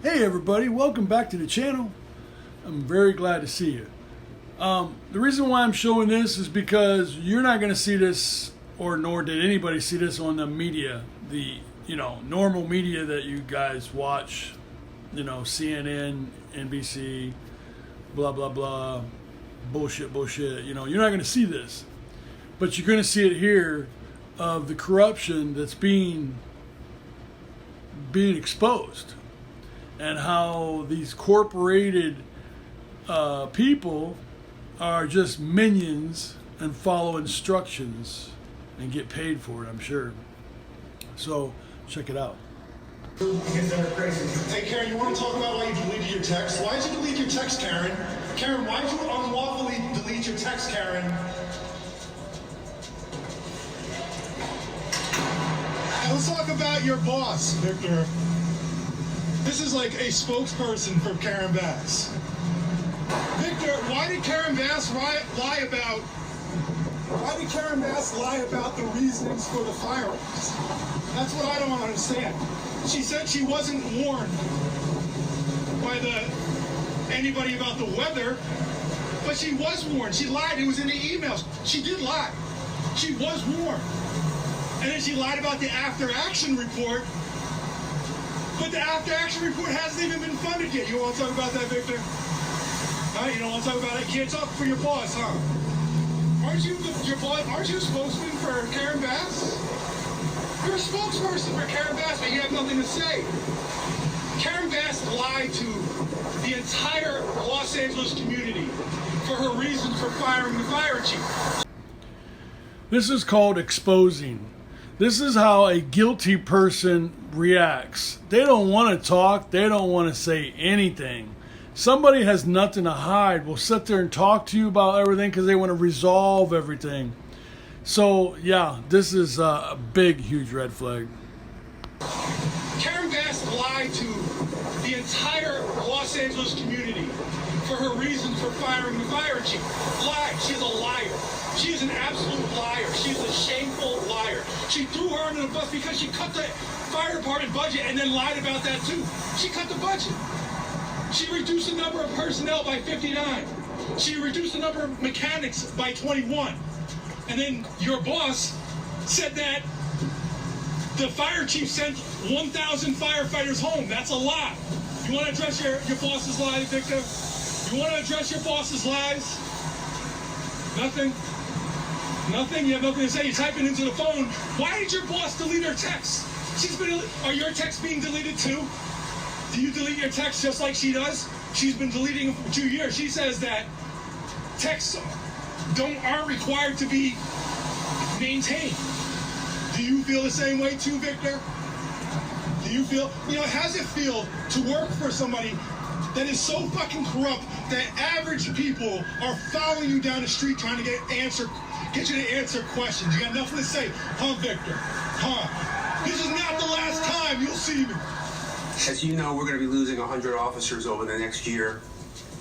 Hey everybody, welcome back to the channel. I'm very glad to see you. The reason why I'm showing this is because you're not going to see this, or nor did anybody see this on the media, the normal media that you guys watch, CNN, NBC, blah blah blah, bullshit. You're not going to see this, but you're going to see it here of the corruption that's being exposed. And how these corporated people are just minions and follow instructions and get paid for it, I'm sure. So, check it out. Hey Karen, you want to talk about why you deleted your text? Why did you delete your text, Karen? Karen, why did you unlawfully delete your text, Karen? And let's talk about your boss, Victor. This is like a spokesperson for Karen Bass. Victor, why did Karen Bass lie about the reasonings for the firearms? That's what I don't understand. She said she wasn't warned by anybody about the weather, but she was warned. She lied. It was in the emails. She did lie. She was warned. And then she lied about the after-action report. But the after-action report hasn't even been funded yet. You want to talk about that, Victor? Huh? You don't want to talk about it? You can't talk for your boss, huh? Aren't you a spokesman for Karen Bass? You're a spokesperson for Karen Bass, but you have nothing to say. Karen Bass lied to the entire Los Angeles community for her reasons for firing the fire chief. This is called exposing. This is how a guilty person reacts. They don't want to talk. They don't want to say anything. Somebody has nothing to hide will sit there and talk to you about everything because they want to resolve everything. So, yeah, this is a big, huge red flag. Karen Bass lied to the entire Los Angeles community for her reasons for firing the fire chief. Lied. She's a liar. She is an absolute liar. She's a shameful liar. She threw her under the bus because she cut the fire department budget and then lied about that too. She cut the budget. She reduced the number of personnel by 59. She reduced the number of mechanics by 21. And then your boss said that the fire chief sent 1,000 firefighters home. That's a lie. You want to address your boss's lies, Victor? You want to address your boss's lies? Nothing? Nothing? You have nothing to say? You're typing into the phone. Why did your boss delete her texts? Are your texts being deleted too? Do you delete your texts just like she does? She's been deleting them for 2 years. She says that texts aren't required to be maintained. Do you feel the same way too, Victor? Do you feel, how does it feel to work for somebody that is so fucking corrupt that average people are following you down the street trying to get you to answer questions? You got nothing to say, huh, Victor? Huh? This is not the last time you'll see me. As you know, we're going to be losing 100 officers over the next year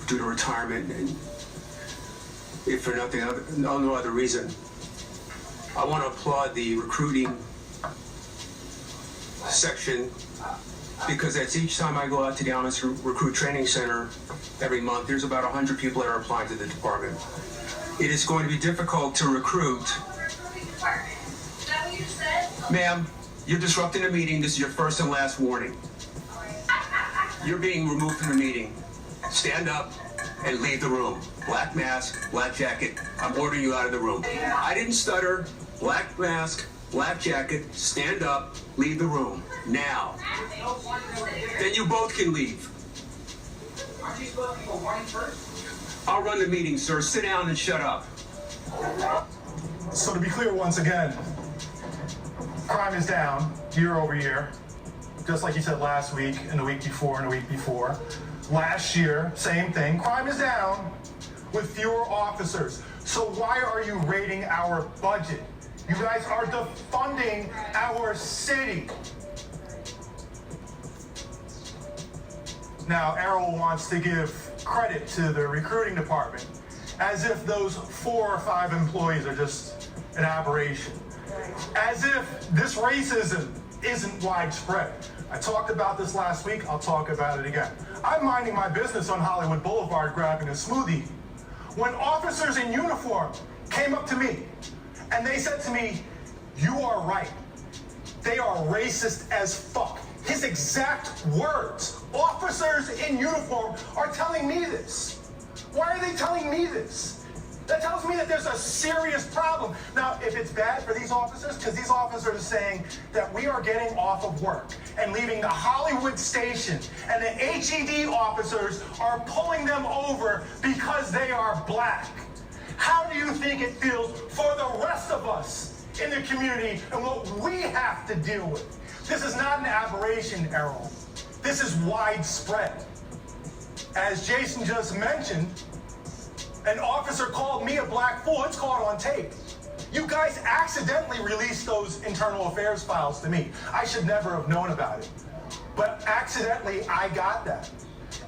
due to retirement, and if for no other reason. I want to applaud the recruiting section, because that's each time I go out to the Honest Recruit Training Center every month, there's about 100 people that are applying to the department. It is going to be difficult to recruit. Is that what you said? Ma'am, you're disrupting the meeting. This is your first and last warning. You're being removed from the meeting. Stand up and leave the room. Black mask, black jacket. I'm ordering you out of the room. I didn't stutter. Black mask, black jacket. Stand up, leave the room. Now. Then you both can leave. Aren't you supposed to give a warning first? I'll run the meeting, sir. Sit down and shut up. So to be clear once again, crime is down year over year, just like you said last week and the week before and the week before. Last year, same thing, crime is down with fewer officers. So why are you raiding our budget? You guys are defunding our city. Now, Errol wants to give credit to the recruiting department, as if those 4 or 5 employees are just an aberration. As if this racism isn't widespread. I talked about this last week. I'll talk about it again. I'm minding my business on Hollywood Boulevard grabbing a smoothie when officers in uniform came up to me and they said to me, "You are right. They are racist as fuck." His exact words. Officers in uniform are telling me this. Why are they telling me this? That tells me that there's a serious problem. Now, if it's bad for these officers, because these officers are saying that we are getting off of work and leaving the Hollywood station, and the HED officers are pulling them over because they are black. How do you think it feels for the rest of us in the community and what we have to deal with? This is not an aberration, Errol. This is widespread. As Jason just mentioned, an officer called me a black fool. It's caught on tape. You guys accidentally released those internal affairs files to me. I should never have known about it. But accidentally, I got that.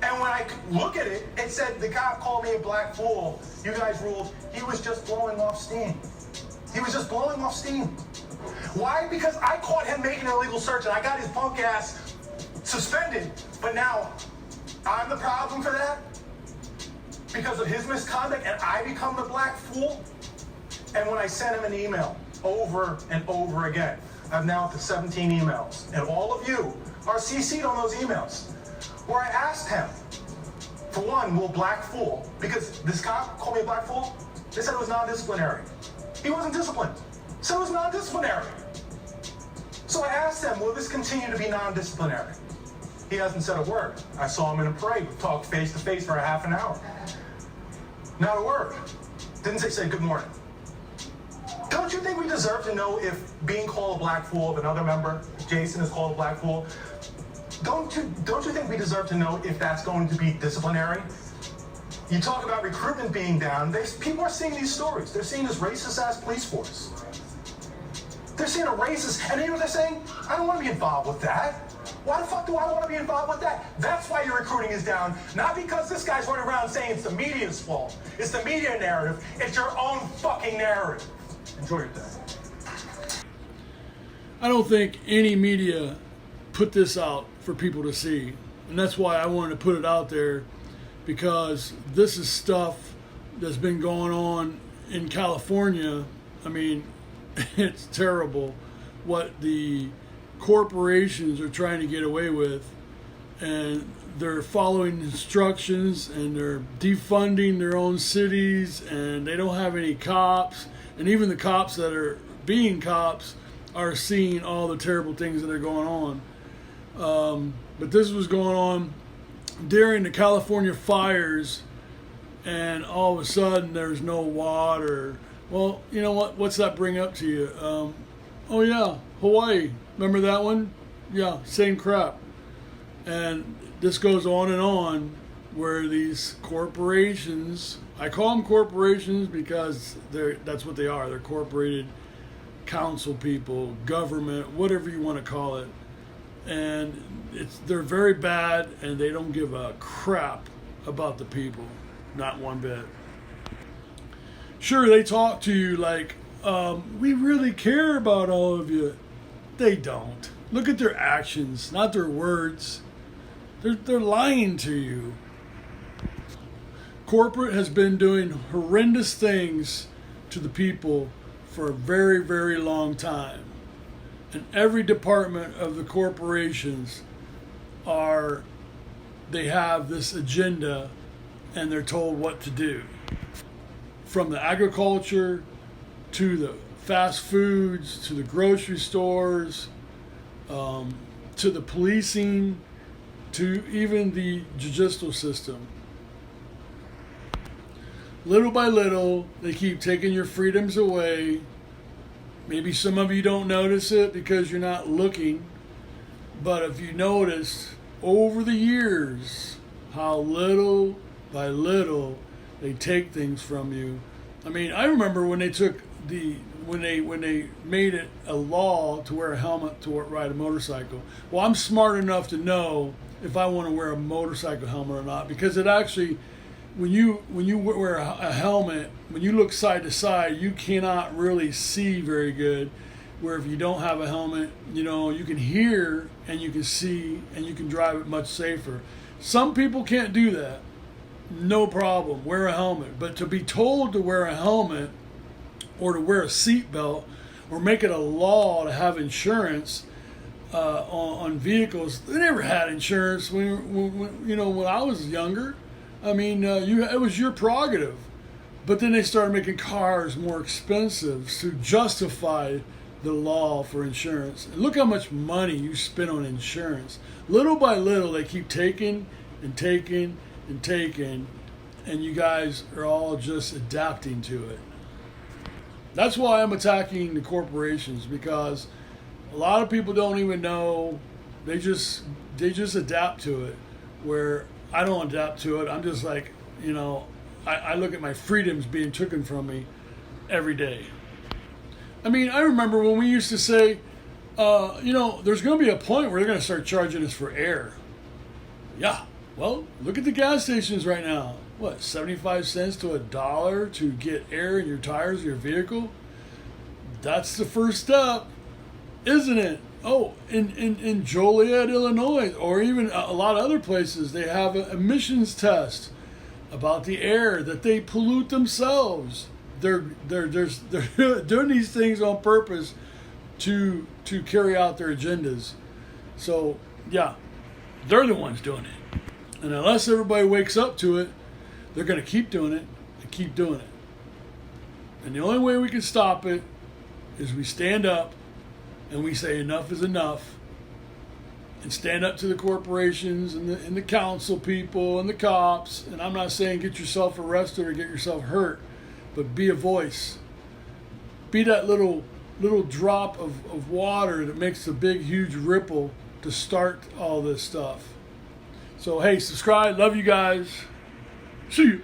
And when I look at it, it said the cop called me a black fool. You guys ruled he was just blowing off steam. He was just blowing off steam. Why? Because I caught him making an illegal search and I got his punk ass suspended. But now, I'm the problem for that? Because of his misconduct, and I become the black fool? And when I sent him an email over and over again, I've now up to 17 emails, and all of you are CC'd on those emails, where I asked him, for one, will black fool, because this cop called me a black fool, they said it was non-disciplinary. He wasn't disciplined, so it was non-disciplinary. So I asked him, will this continue to be non-disciplinary? He hasn't said a word. I saw him in a parade. We talked face to face for a half an hour. Not a word. Didn't say good morning. Don't you think we deserve to know if being called a black fool, if another member, Jason, is called a black fool, don't you think we deserve to know if that's going to be disciplinary? You talk about recruitment being down. People are seeing these stories. They're seeing this racist-ass police force. They're seeing a racist, and you know what they're saying? I don't want to be involved with that. Why the fuck do I want to be involved with that? That's why your recruiting is down. Not because this guy's running around saying it's the media's fault. It's the media narrative. It's your own fucking narrative. Enjoy your day. I don't think any media put this out for people to see. And that's why I wanted to put it out there, because this is stuff that's been going on in California. I mean, it's terrible what the corporations are trying to get away with, and they're following instructions, and they're defunding their own cities, and they don't have any cops, and even the cops that are being cops are seeing all the terrible things that are going on. But this was going on during the California fires, and all of a sudden there's no water. Well, you know what? What's that bring up to you? Oh yeah, Hawaii. Remember that one? Yeah, same crap. And this goes on, where these corporations, I call them corporations because that's what they are. They're corporated council people, government, whatever you want to call it. And they're very bad, and they don't give a crap about the people. Not one bit. Sure, they talk to you like, we really care about all of you. They don't. Look at their actions, not their words. They're lying to you. Corporate has been doing horrendous things to the people for a very, very long time. And every department of the corporations they have this agenda, and they're told what to do. From the agriculture to the fast foods, to the grocery stores, to the policing, to even the judicial system. Little by little, they keep taking your freedoms away. Maybe some of you don't notice it because you're not looking, but if you notice over the years how little by little they take things from you. I mean, I remember when they took when they made it a law to wear a helmet to ride a motorcycle. Well, I'm smart enough to know if I want to wear a motorcycle helmet or not, because it actually, when you wear a helmet, when you look side to side, you cannot really see very good, where if you don't have a helmet, you know, you can hear and you can see and you can drive it much safer. Some people can't do that. No problem. Wear a helmet. But to be told to wear a helmet or to wear a seatbelt or make it a law to have insurance on vehicles, they never had insurance when I was younger. I mean, it was your prerogative. But then they started making cars more expensive to justify the law for insurance. And look how much money you spend on insurance. Little by little, they keep taking and taking and taking, and you guys are all just adapting to it. That's why I'm attacking the corporations, because a lot of people don't even know. They just adapt to it, where I don't adapt to it. I'm just like, you know, I look at my freedoms being taken from me every day. I mean, I remember when we used to say, there's going to be a point where they're going to start charging us for air. Yeah, well, look at the gas stations right now. What, 75 cents to $1 to get air in your tires of your vehicle? That's the first step, isn't it? Oh, in Joliet, Illinois, or even a lot of other places, they have an emissions test about the air that they pollute themselves. They're doing these things on purpose to carry out their agendas. So yeah, they're the ones doing it. And unless everybody wakes up to it, they're going to keep doing it and keep doing it. And the only way we can stop it is we stand up and we say enough is enough, and stand up to the corporations and the council people and the cops. And I'm not saying get yourself arrested or get yourself hurt, but be a voice. Be that little drop of water that makes a big, huge ripple to start all this stuff. So, hey, subscribe. Love you guys. See you.